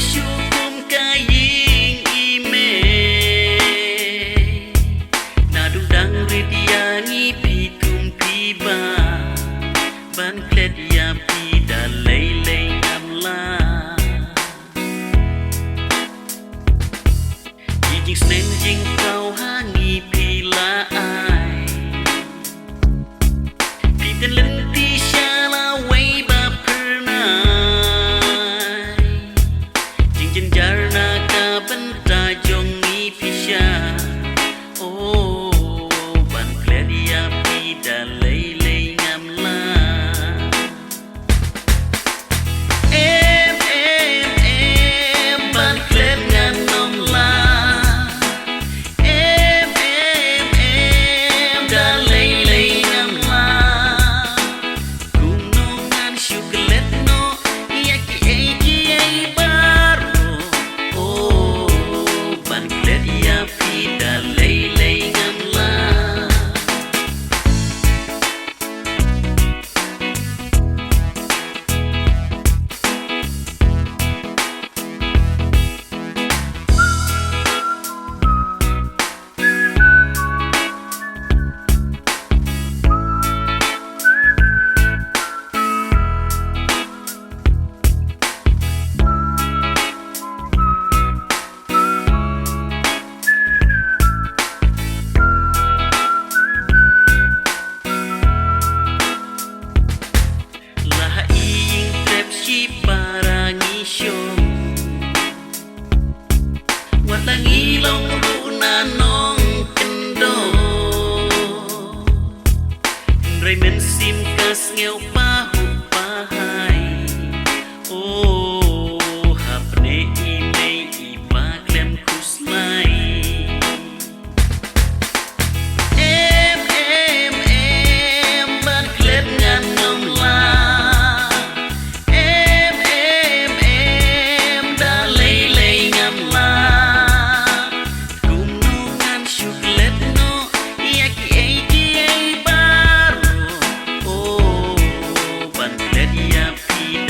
syukum kaying imei nadudang ridiangi pitum kiba ban klet iaphi dalai ngamla jing sen jing kau hangi pila ai pitan lenti shala wei ba pernai jing jenjarna ka benta jongi pisha oh ban klet iaphi dalai ngamla ban klet ngan nomla Langilong runa nong kendo Ray men sim kas ngeu pahu pahai Oh hapne imei iba klem kuslai ban klet ngan nom la dalai ngam la Baroh, oh ban klet iaphi